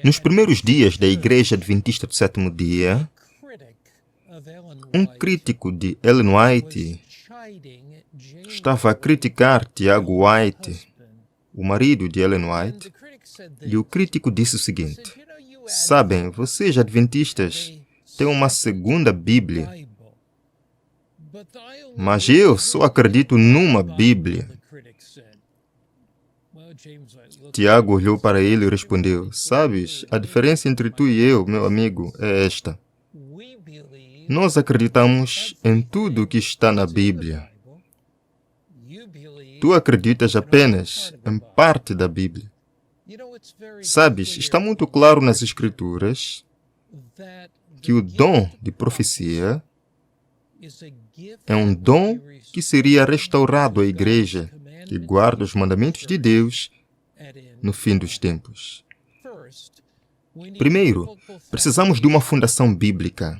Nos primeiros dias da Igreja Adventista do Sétimo Dia, um crítico de Ellen White estava a criticar Tiago White, o marido de Ellen White, e o crítico disse o seguinte: sabem, vocês adventistas têm uma segunda Bíblia, mas eu só acredito numa Bíblia. Tiago olhou para ele e respondeu: sabes, a diferença entre tu e eu, meu amigo, é esta. Nós acreditamos em tudo o que está na Bíblia. Tu acreditas apenas em parte da Bíblia. Sabes, está muito claro nas Escrituras que o dom de profecia é um dom que seria restaurado à igreja que guarda os mandamentos de Deus no fim dos tempos. Primeiro, precisamos de uma fundação bíblica.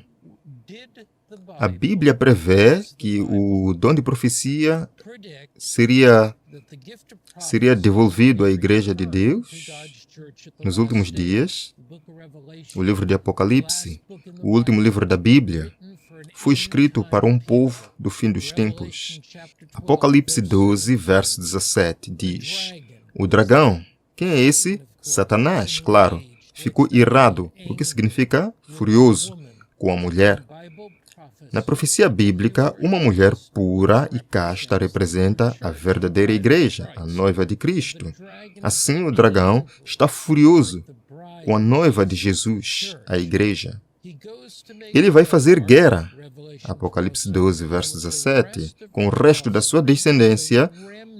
A Bíblia prevê que o dom de profecia seria devolvido à Igreja de Deus nos últimos dias. O livro de Apocalipse, o último livro da Bíblia, foi escrito para um povo do fim dos tempos. Apocalipse 12, verso 17, diz: o dragão, quem é esse? Satanás, claro, ficou irado, o que significa furioso, com a mulher. Na profecia bíblica, uma mulher pura e casta representa a verdadeira igreja, a noiva de Cristo. Assim, o dragão está furioso com a noiva de Jesus, a igreja. Ele vai fazer guerra, Apocalipse 12, verso 17, com o resto da sua descendência,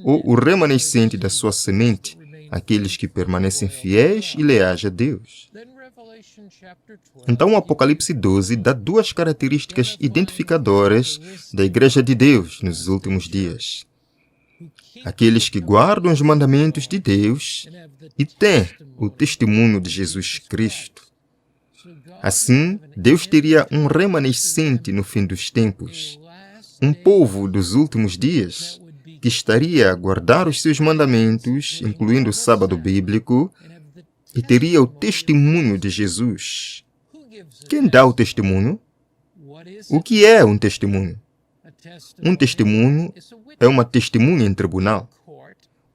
ou o remanescente da sua semente, aqueles que permanecem fiéis e leais a Deus. Então, o Apocalipse 12 dá duas características identificadoras da Igreja de Deus nos últimos dias. Aqueles que guardam os mandamentos de Deus e têm o testemunho de Jesus Cristo. Assim, Deus teria um remanescente no fim dos tempos, um povo dos últimos dias, que estaria a guardar os seus mandamentos, incluindo o sábado bíblico, e teria o testemunho de Jesus. Quem dá o testemunho? O que é um testemunho? Um testemunho é uma testemunha em tribunal.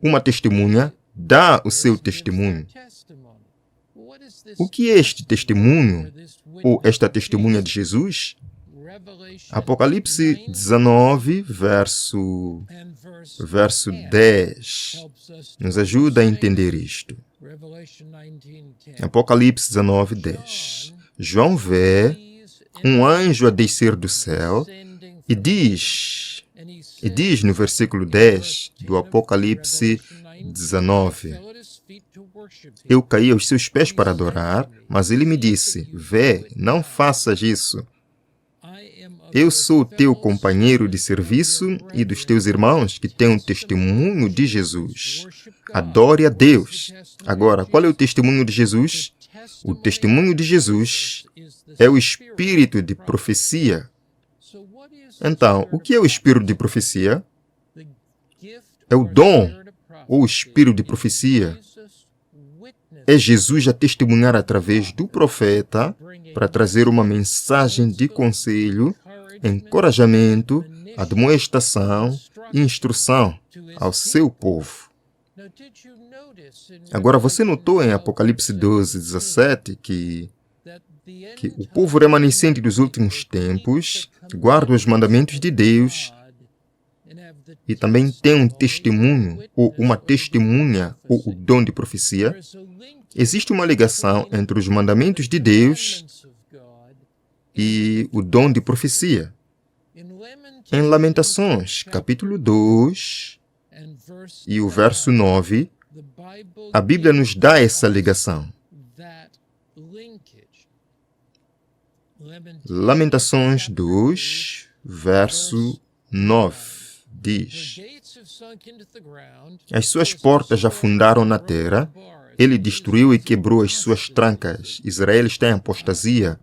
Uma testemunha dá o seu testemunho. O que é este testemunho, ou esta testemunha de Jesus? Apocalipse 19, verso 10, nos ajuda a entender isto. Apocalipse 19, 10. João vê um anjo a descer do céu e diz no versículo 10 do Apocalipse 19: eu caí aos seus pés para adorar, mas ele me disse: vê, não faças isso. Eu sou o teu companheiro de serviço e dos teus irmãos que têm o testemunho de Jesus. Adore a Deus. Agora, qual é o testemunho de Jesus? O testemunho de Jesus é o espírito de profecia. Então, o que é o espírito de profecia? É o dom, ou o espírito de profecia. É Jesus a testemunhar através do profeta para trazer uma mensagem de conselho, encorajamento, admoestação e instrução ao seu povo. Agora, você notou em Apocalipse 12, 17 que o povo remanescente dos últimos tempos guarda os mandamentos de Deus e também tem um testemunho, ou uma testemunha, ou o dom de profecia. Existe uma ligação entre os mandamentos de Deus e o dom de profecia. Em Lamentações, capítulo 2 e o verso 9, a Bíblia nos dá essa ligação. Lamentações 2, verso 9, diz: as suas portas afundaram na terra, ele destruiu e quebrou as suas trancas. Israel está em apostasia.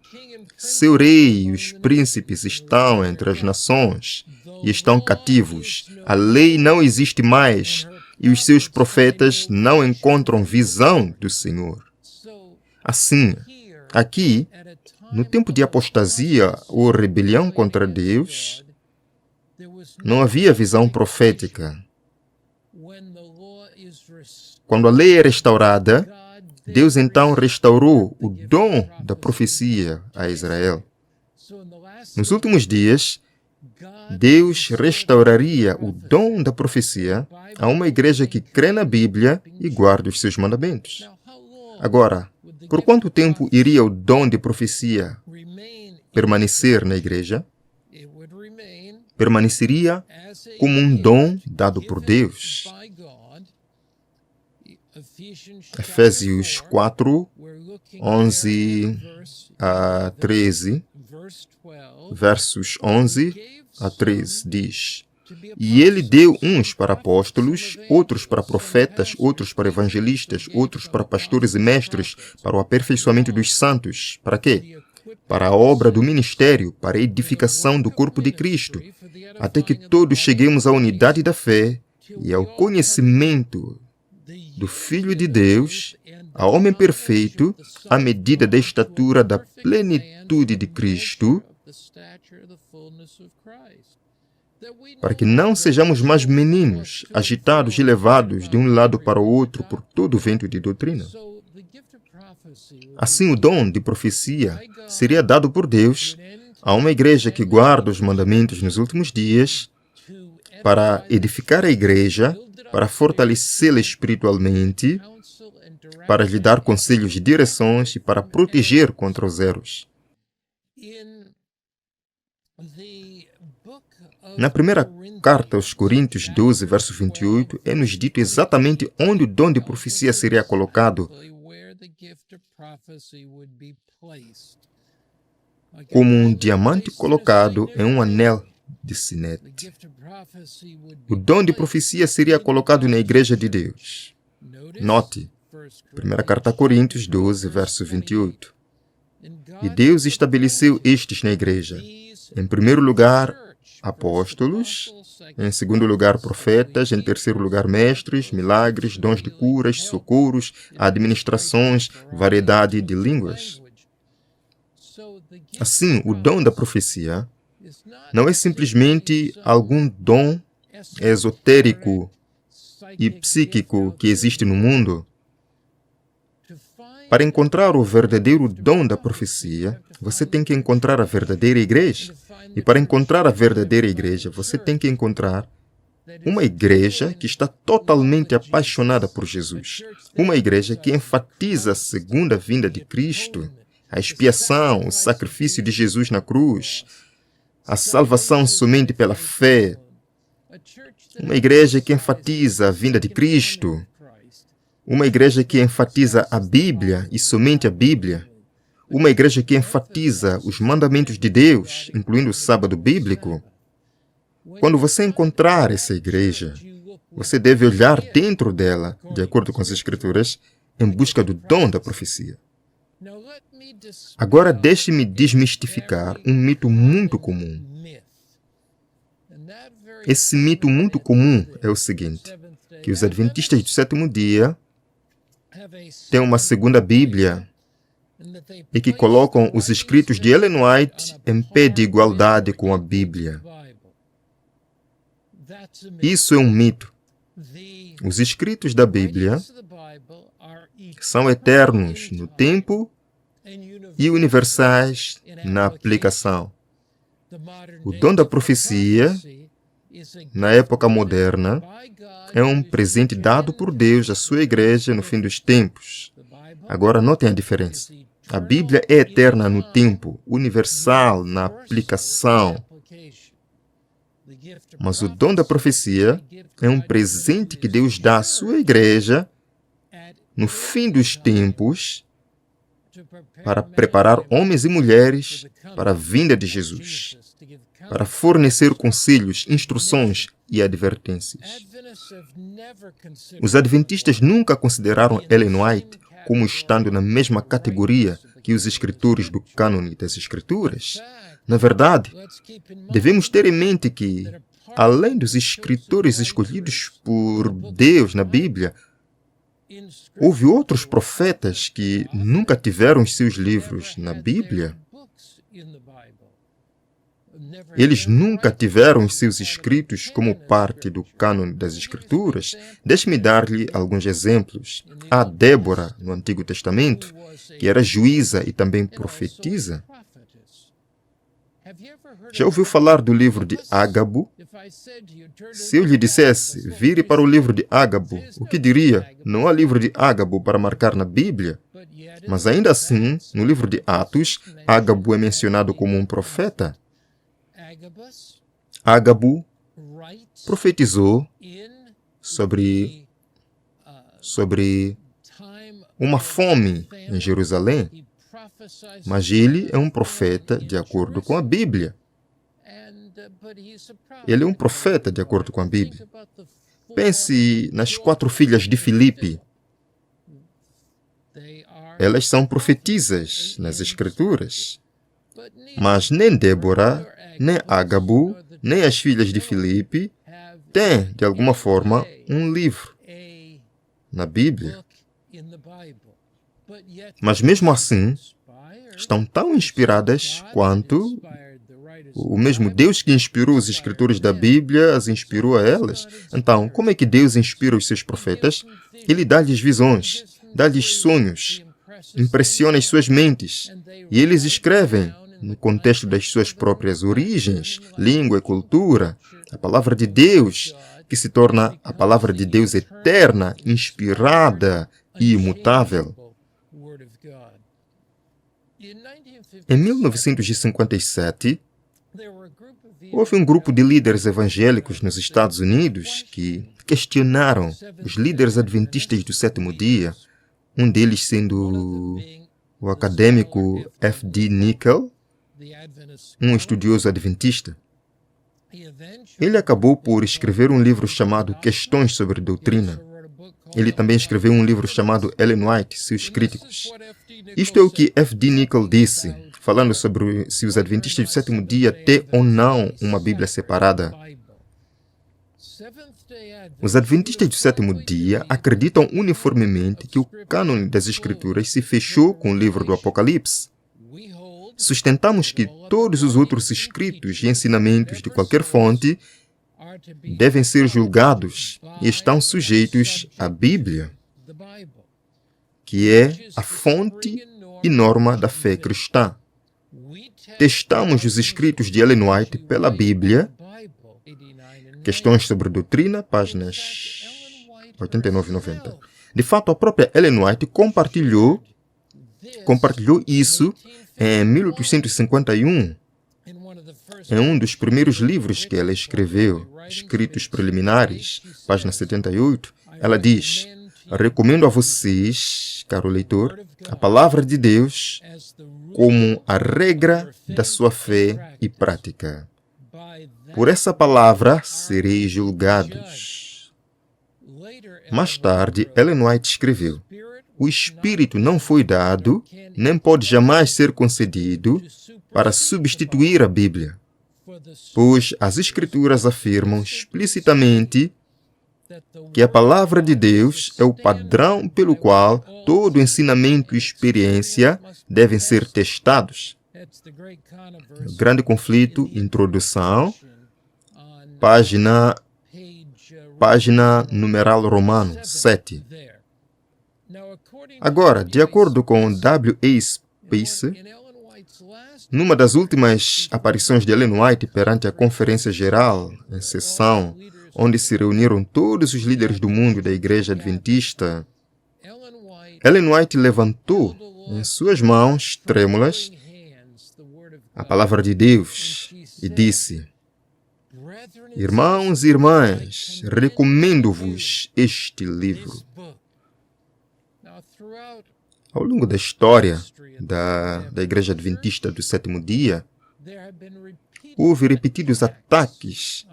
Seu rei e os príncipes estão entre as nações e estão cativos. A lei não existe mais e os seus profetas não encontram visão do Senhor. Assim, aqui, no tempo de apostasia ou rebelião contra Deus, não havia visão profética. Quando a lei é restaurada, Deus então restaurou o dom da profecia a Israel. Nos últimos dias, Deus restauraria o dom da profecia a uma igreja que crê na Bíblia e guarda os seus mandamentos. Agora, por quanto tempo iria o dom de profecia permanecer na igreja? Permaneceria como um dom dado por Deus. Efésios 4, 11 a 13, versos 11 a 13, diz: E ele deu uns para apóstolos, outros para profetas, outros para evangelistas, outros para pastores e mestres, para o aperfeiçoamento dos santos. Para quê? Para a obra do ministério, para a edificação do corpo de Cristo, até que todos cheguemos à unidade da fé e ao conhecimento do Filho de Deus, ao homem perfeito, à medida da estatura da plenitude de Cristo, para que não sejamos mais meninos, agitados e levados de um lado para o outro por todo o vento de doutrina. Assim, o dom de profecia seria dado por Deus a uma igreja que guarda os mandamentos nos últimos dias, para edificar a igreja, para fortalecê-la espiritualmente, para lhe dar conselhos e direções e para proteger contra os erros. Na primeira carta aos Coríntios 12, verso 28, é-nos dito exatamente onde o dom de profecia seria colocado, como um diamante colocado em um anel de sinete. O dom de profecia seria colocado na igreja de Deus. Note, primeira carta a Coríntios 12, verso 28. E Deus estabeleceu estes na igreja. Em primeiro lugar, apóstolos, em segundo lugar, profetas, em terceiro lugar, mestres, milagres, dons de curas, socorros, administrações, variedade de línguas. Assim, o dom da profecia não é simplesmente algum dom esotérico e psíquico que existe no mundo. Para encontrar o verdadeiro dom da profecia, você tem que encontrar a verdadeira igreja. E para encontrar a verdadeira igreja, você tem que encontrar uma igreja que está totalmente apaixonada por Jesus. Uma igreja que enfatiza a segunda vinda de Cristo, a expiação, o sacrifício de Jesus na cruz, a salvação somente pela fé. Uma igreja que enfatiza a vinda de Cristo. Uma igreja que enfatiza a Bíblia e somente a Bíblia. Uma igreja que enfatiza os mandamentos de Deus, incluindo o sábado bíblico. Quando você encontrar essa igreja, você deve olhar dentro dela, de acordo com as Escrituras, em busca do dom da profecia. Agora deixe-me desmistificar um mito muito comum. Esse mito muito comum é o seguinte, que os adventistas do sétimo dia têm uma segunda Bíblia e que colocam os escritos de Ellen White em pé de igualdade com a Bíblia. Isso é um mito. Os escritos da Bíblia são eternos no tempo e universais na aplicação. O dom da profecia, na época moderna, é um presente dado por Deus à sua igreja no fim dos tempos. Agora, notem a diferença. A Bíblia é eterna no tempo, universal na aplicação. Mas o dom da profecia é um presente que Deus dá à sua igreja no fim dos tempos para preparar homens e mulheres para a vinda de Jesus, para fornecer conselhos, instruções e advertências. Os adventistas nunca consideraram Ellen White como estando na mesma categoria que os escritores do cânone das Escrituras. Na verdade, devemos ter em mente que além dos escritores escolhidos por Deus na Bíblia, houve outros profetas que nunca tiveram os seus livros na Bíblia. Eles nunca tiveram os seus escritos como parte do cânone das Escrituras. Deixe-me dar-lhe alguns exemplos. Há Débora, no Antigo Testamento, que era juíza e também profetisa. Já ouviu falar do livro de Ágabo? Se eu lhe dissesse, vire para o livro de Ágabo, o que diria? Não há livro de Ágabo para marcar na Bíblia. Mas ainda assim, no livro de Atos, Ágabo é mencionado como um profeta. Ágabo profetizou sobre uma fome em Jerusalém. Mas ele é um profeta de acordo com a Bíblia. Ele é um profeta de acordo com a Bíblia. Pense nas 4 filhas de Filipe. Elas são profetisas nas Escrituras. Mas nem Débora, nem Ágabo, nem as filhas de Filipe têm, de alguma forma, um livro na Bíblia. Mas mesmo assim, estão tão inspiradas quanto o mesmo Deus que inspirou os escritores da Bíblia as inspirou a elas. Então, como é que Deus inspira os seus profetas? Ele dá-lhes visões, dá-lhes sonhos, impressiona as suas mentes. E eles escrevem no contexto das suas próprias origens, língua e cultura, a palavra de Deus, que se torna a palavra de Deus eterna, inspirada e imutável. Em 1957, houve um grupo de líderes evangélicos nos Estados Unidos que questionaram os líderes adventistas do sétimo dia, um deles sendo o acadêmico F.D. Nickel, um estudioso adventista. Ele acabou por escrever um livro chamado Questões sobre Doutrina. Ele também escreveu um livro chamado Ellen White, Seus Críticos. Isto é o que F.D. Nickel disse, falando sobre se os adventistas do sétimo dia têm ou não uma Bíblia separada. Os adventistas do sétimo dia acreditam uniformemente que o cânone das Escrituras se fechou com o livro do Apocalipse. Sustentamos que todos os outros escritos e ensinamentos de qualquer fonte devem ser julgados e estão sujeitos à Bíblia, que é a fonte e norma da fé cristã. Testamos os escritos de Ellen White pela Bíblia. Questões sobre doutrina, páginas 89 e 90. De fato, a própria Ellen White compartilhou isso em 1851, em um dos primeiros livros que ela escreveu, Escritos Preliminares, página 78. Ela diz: recomendo a vocês, caro leitor, a palavra de Deus como a regra da sua fé e prática. Por essa palavra sereis julgados. Mais tarde, Ellen White escreveu: o Espírito não foi dado, nem pode jamais ser concedido, para substituir a Bíblia, pois as Escrituras afirmam explicitamente que a palavra de Deus é o padrão pelo qual todo ensinamento e experiência devem ser testados. Grande Conflito, Introdução, página numeral romano 7. Agora, de acordo com W.A. Spacer, numa das últimas aparições de Ellen White perante a Conferência Geral, em sessão, onde se reuniram todos os líderes do mundo da Igreja Adventista, Ellen White levantou em suas mãos trêmulas a palavra de Deus e disse: irmãos e irmãs, recomendo-vos este livro. Ao longo da história da Igreja Adventista do sétimo dia, houve repetidos ataques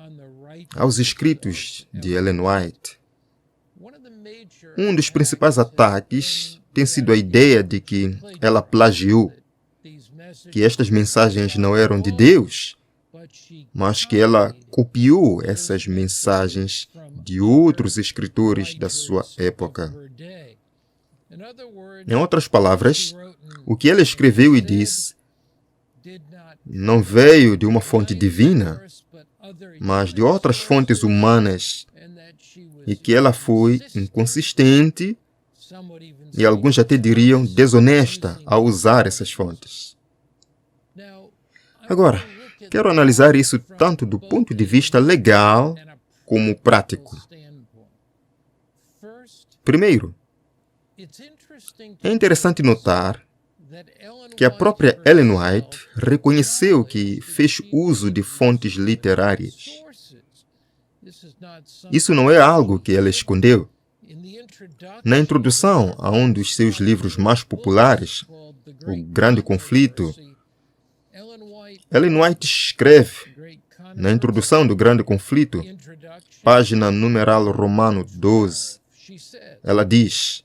aos escritos de Ellen White. Um dos principais ataques tem sido a ideia de que ela plagiou, que estas mensagens não eram de Deus, mas que ela copiou essas mensagens de outros escritores da sua época. Em outras palavras, o que ela escreveu e disse não veio de uma fonte divina, mas de outras fontes humanas, e que ela foi inconsistente e alguns até diriam desonesta ao usar essas fontes. Agora, quero analisar isso tanto do ponto de vista legal como prático. Primeiro, é interessante notar que a própria Ellen White reconheceu que fez uso de fontes literárias. Isso não é algo que ela escondeu. Na introdução a um dos seus livros mais populares, O Grande Conflito, Ellen White escreve, na introdução do Grande Conflito, página numeral romano 12, ela diz: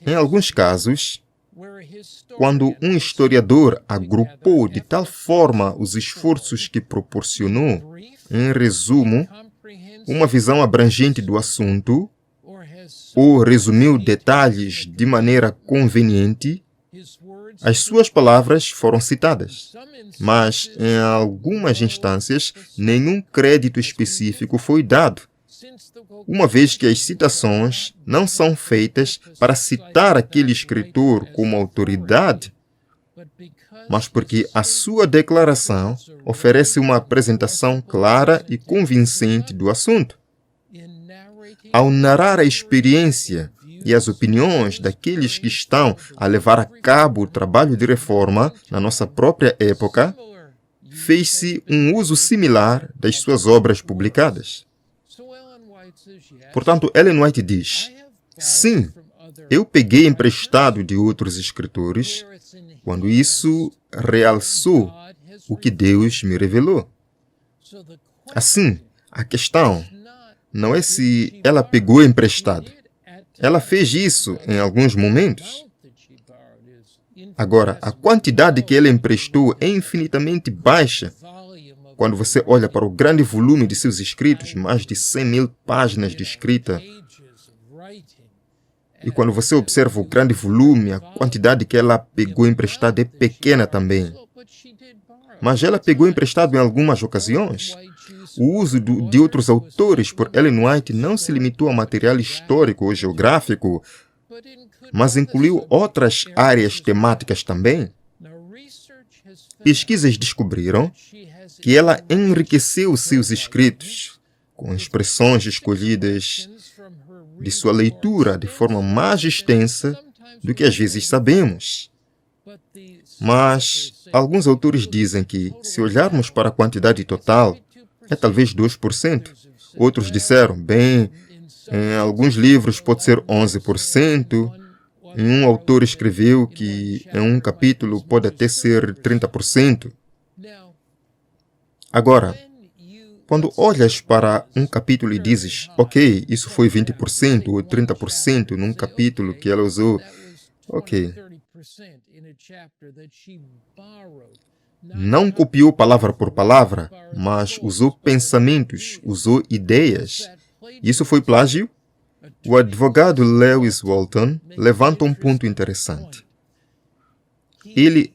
em alguns casos, quando um historiador agrupou de tal forma os esforços que proporcionou, em resumo, uma visão abrangente do assunto, ou resumiu detalhes de maneira conveniente, as suas palavras foram citadas. Mas, em algumas instâncias, nenhum crédito específico foi dado, uma vez que as citações não são feitas para citar aquele escritor como autoridade, mas porque a sua declaração oferece uma apresentação clara e convincente do assunto. Ao narrar a experiência e as opiniões daqueles que estão a levar a cabo o trabalho de reforma na nossa própria época, fez-se um uso similar das suas obras publicadas. Portanto, Ellen White diz: sim, eu peguei emprestado de outros escritores quando isso realçou o que Deus me revelou. Assim, a questão não é se ela pegou emprestado. Ela fez isso em alguns momentos. Agora, a quantidade que ela emprestou é infinitamente baixa. Quando você olha para o grande volume de seus escritos, mais de 100.000 páginas de escrita, e quando você observa o grande volume, a quantidade que ela pegou emprestado é pequena também. Mas ela pegou emprestado em algumas ocasiões. O uso de outros autores por Ellen White não se limitou a material histórico ou geográfico, mas incluiu outras áreas temáticas também. Pesquisas descobriram que ela enriqueceu seus escritos com expressões escolhidas de sua leitura de forma mais extensa do que às vezes sabemos. Mas alguns autores dizem que, se olharmos para a quantidade total, é talvez 2%. Outros disseram, bem, em alguns livros pode ser 11%. E um autor escreveu que em um capítulo pode até ser 30%. Agora, quando olhas para um capítulo e dizes, ok, isso foi 20% ou 30% num capítulo que ela usou, ok. Não copiou palavra por palavra, mas usou pensamentos, usou ideias. Isso foi plágio? O advogado Lewis Walton levanta um ponto interessante. Ele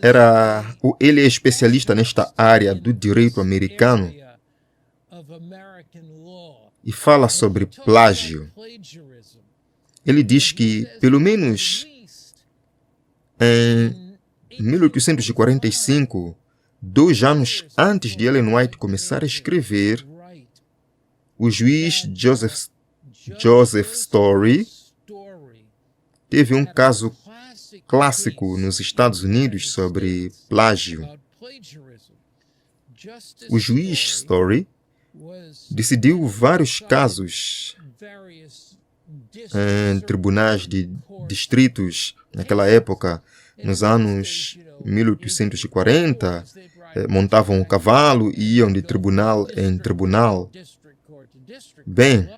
é especialista nesta área do direito americano e fala sobre plágio. Ele diz que, pelo menos em 1845, 2 anos antes de Ellen White começar a escrever, o juiz Joseph Story teve um caso clássico nos Estados Unidos sobre plágio. O juiz Story decidiu vários casos em tribunais de distritos naquela época, nos anos 1840, montavam um cavalo e iam de tribunal em tribunal. Bem,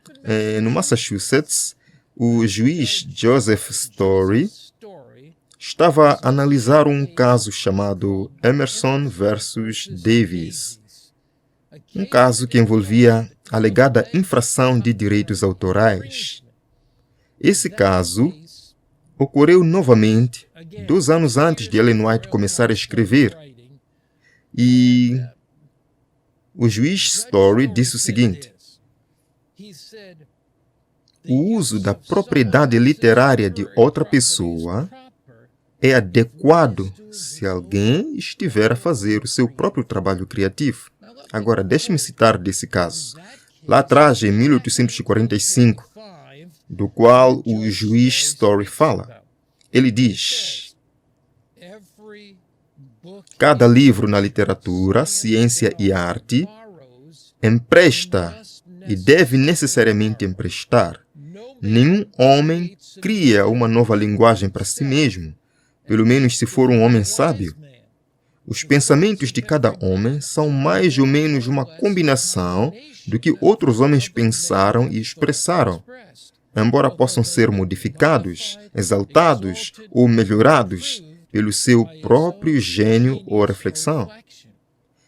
no Massachusetts, o juiz Joseph Story estava a analisar um caso chamado Emerson versus Davis. Um caso que envolvia alegada infração de direitos autorais. Esse caso ocorreu novamente 2 anos antes de Ellen White começar a escrever. E o juiz Story disse o seguinte: o uso da propriedade literária de outra pessoa é adequado se alguém estiver a fazer o seu próprio trabalho criativo. Agora, deixe-me citar desse caso. Lá atrás, em 1845, do qual o juiz Story fala. Ele diz: cada livro na literatura, ciência e arte empresta e deve necessariamente emprestar. Nenhum homem cria uma nova linguagem para si mesmo, pelo menos se for um homem sábio. Os pensamentos de cada homem são mais ou menos uma combinação do que outros homens pensaram e expressaram, embora possam ser modificados, exaltados ou melhorados pelo seu próprio gênio ou reflexão.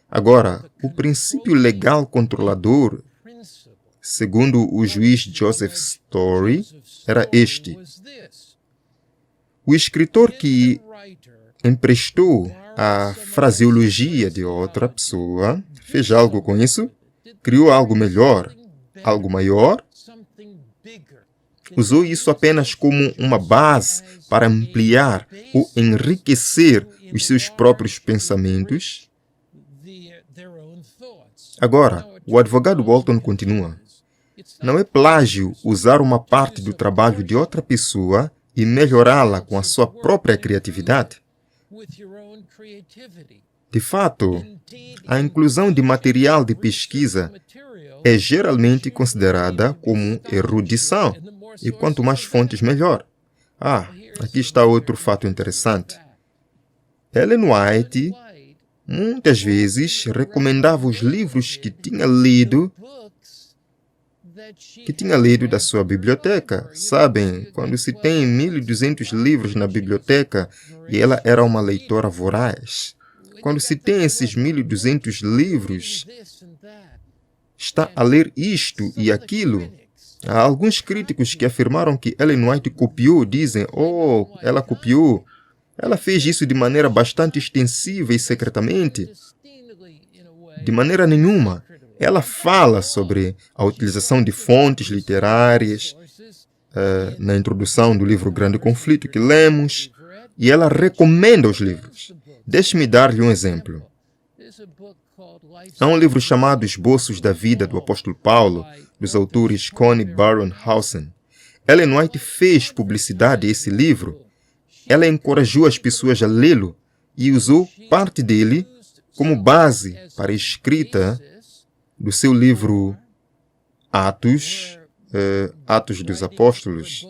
Agora, o princípio legal controlador, segundo o juiz Joseph Story, era este: o escritor que emprestou a fraseologia de outra pessoa fez algo com isso, criou algo melhor, algo maior, usou isso apenas como uma base para ampliar ou enriquecer os seus próprios pensamentos. Agora, o advogado Walton continua: não é plágio usar uma parte do trabalho de outra pessoa e melhorá-la com a sua própria criatividade. De fato, a inclusão de material de pesquisa é geralmente considerada como erudição, e quanto mais fontes, melhor. Aqui está outro fato interessante. Ellen White muitas vezes recomendava os livros que tinha lido da sua biblioteca. Sabem, quando se tem 1.200 livros na biblioteca e ela era uma leitora voraz, quando se tem esses 1.200 livros, está a ler isto e aquilo. Há alguns críticos que afirmaram que Ellen White copiou, dizem: ela copiou. Ela fez isso de maneira bastante extensiva e secretamente. De maneira nenhuma. Ela fala sobre a utilização de fontes literárias na introdução do livro Grande Conflito que lemos, e ela recomenda os livros. Deixe-me dar-lhe um exemplo. Há um livro chamado Esboços da Vida do Apóstolo Paulo, dos autores Connie Barronhausen. Ellen White fez publicidade a esse livro. Ela encorajou as pessoas a lê-lo e usou parte dele como base para a escrita do seu livro Atos dos Apóstolos.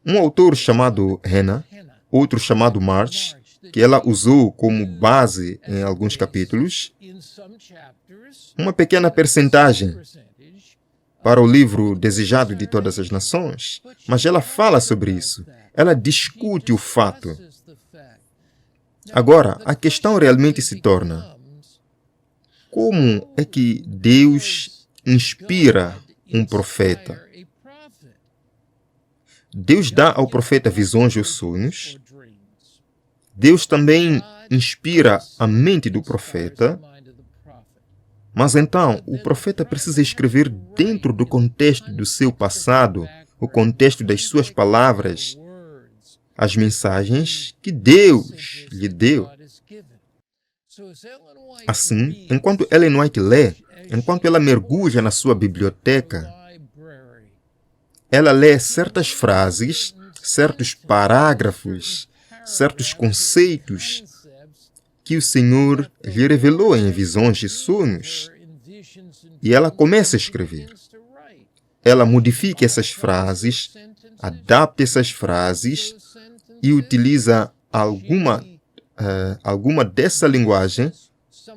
Um autor chamado Hannah, outro chamado March, que ela usou como base em alguns capítulos, uma pequena percentagem para o livro Desejado de Todas as Nações, mas ela fala sobre isso, ela discute o fato. Agora, a questão realmente se torna: como é que Deus inspira um profeta? Deus dá ao profeta visões ou sonhos. Deus também inspira a mente do profeta. Mas então, o profeta precisa escrever dentro do contexto do seu passado, o contexto das suas palavras, as mensagens que Deus lhe deu. Assim, enquanto Ellen White lê, enquanto ela mergulha na sua biblioteca, ela lê certas frases, certos parágrafos, certos conceitos que o Senhor lhe revelou em visões e sonhos. E ela começa a escrever. Ela modifica essas frases, adapta essas frases e utiliza alguma dessa linguagem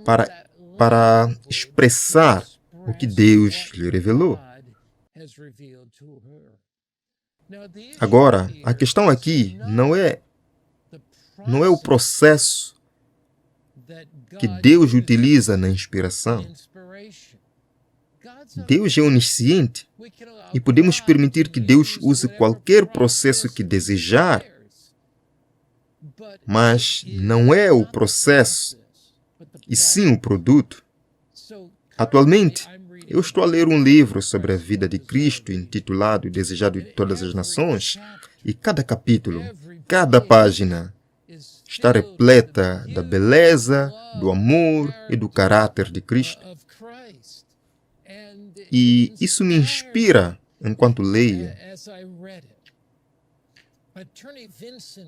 para expressar o que Deus lhe revelou. Agora, a questão aqui não é o processo que Deus utiliza na inspiração. Deus é onisciente e podemos permitir que Deus use qualquer processo que desejar, mas não é o processo, e sim o produto. Atualmente, eu estou a ler um livro sobre a vida de Cristo intitulado Desejado de Todas as Nações, e cada capítulo, cada página está repleta da beleza, do amor e do caráter de Cristo. E isso me inspira enquanto leio.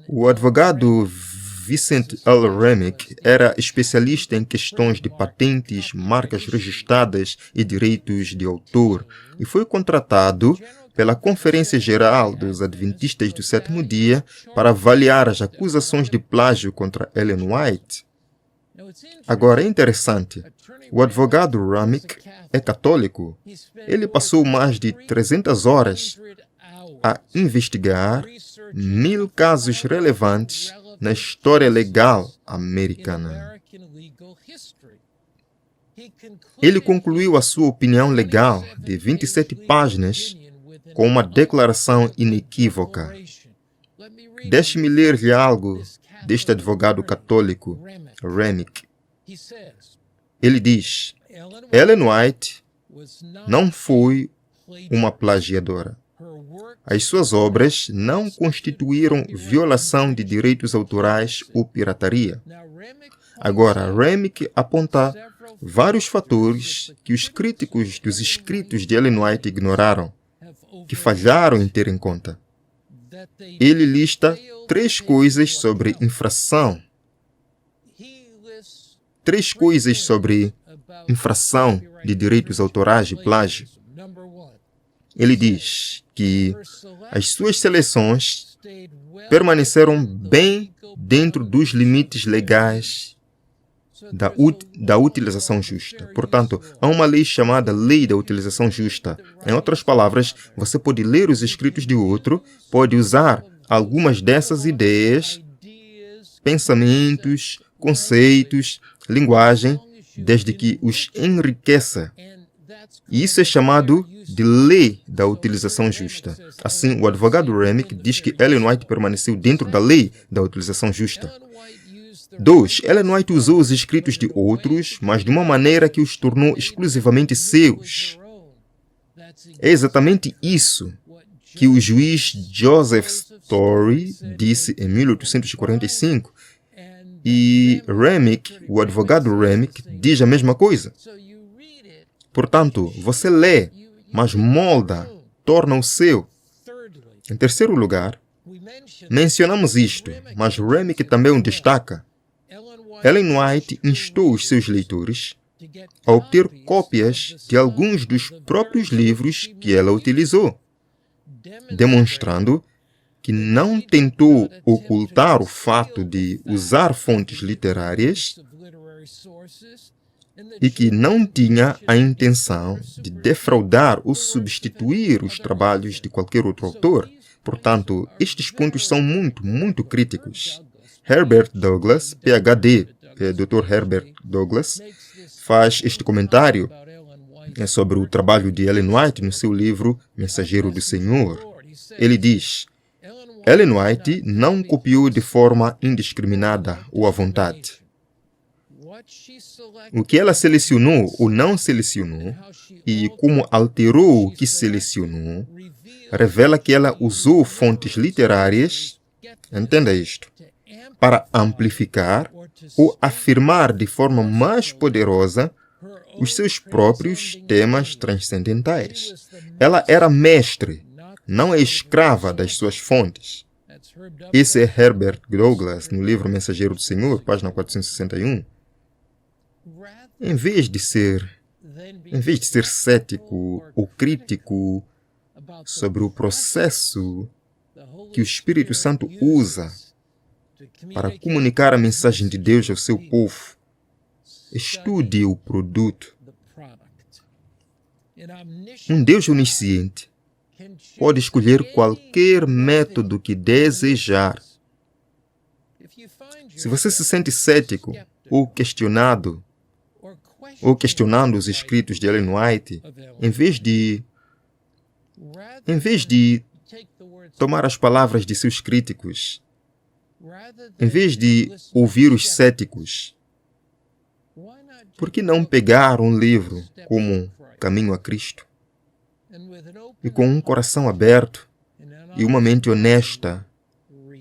O advogado Vincent L. Remick era especialista em questões de patentes, marcas registradas e direitos de autor, e foi contratado pela Conferência Geral dos Adventistas do Sétimo Dia para avaliar as acusações de plágio contra Ellen White. Agora, é interessante, o advogado Remick é católico. Ele passou mais de 300 horas a investigar 1000 casos relevantes na história legal americana. Ele concluiu a sua opinião legal de 27 páginas com uma declaração inequívoca. Deixe-me ler-lhe algo deste advogado católico, Remick. Ele diz: Ellen White não foi uma plagiadora. As suas obras não constituíram violação de direitos autorais ou pirataria. Agora, Remick aponta vários fatores que os críticos dos escritos de Ellen White ignoraram, que falharam em ter em conta. Ele lista 3 coisas sobre infração. 3 coisas sobre infração de direitos autorais e plágio. Ele diz que as suas seleções permaneceram bem dentro dos limites legais da utilização justa. Portanto, há uma lei chamada Lei da Utilização Justa. Em outras palavras, você pode ler os escritos de outro, pode usar algumas dessas ideias, pensamentos, conceitos, linguagem, desde que os enriqueça. E isso é chamado de Lei da Utilização Justa. Assim, o advogado Remick diz que Ellen White permaneceu dentro da Lei da Utilização Justa. 2. Ellen White usou os escritos de outros, mas de uma maneira que os tornou exclusivamente seus. É exatamente isso que o juiz Joseph Story disse em 1845. E Remick, o advogado Remick, diz a mesma coisa. Portanto, você lê, mas molda, torna o seu. Em terceiro lugar, mencionamos isto, mas Remick também o destaca. Ellen White instou os seus leitores a obter cópias de alguns dos próprios livros que ela utilizou, demonstrando que não tentou ocultar o fato de usar fontes literárias e que não tinha a intenção de defraudar ou substituir os trabalhos de qualquer outro autor. Portanto, estes pontos são muito críticos. Herbert Douglas, PhD, Dr. Herbert Douglas, faz este comentário sobre o trabalho de Ellen White no seu livro Mensageiro do Senhor. Ele diz: Ellen White não copiou de forma indiscriminada ou à vontade. O que ela selecionou ou não selecionou e como alterou o que selecionou, revela que ela usou fontes literárias, entenda isto, para amplificar ou afirmar de forma mais poderosa os seus próprios temas transcendentais. Ela era mestre, não é escrava das suas fontes. Esse é Herbert Douglas, no livro Mensageiro do Senhor, página 461. Em vez de ser cético ou crítico sobre o processo que o Espírito Santo usa para comunicar a mensagem de Deus ao seu povo, estude o produto. Um Deus onisciente pode escolher qualquer método que desejar. Se você se sente cético ou questionando os escritos de Ellen White, em vez de tomar as palavras de seus críticos, em vez de ouvir os céticos, por que não pegar um livro como Caminho a Cristo e com um coração aberto e uma mente honesta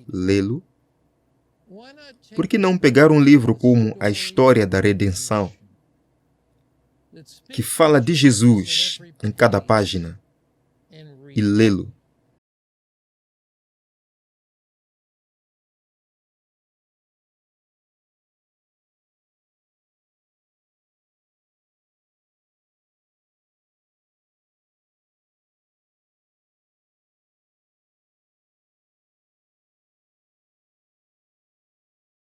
lê-lo? Por que não pegar um livro como A História da Redenção, que fala de Jesus em cada página, e lê-lo?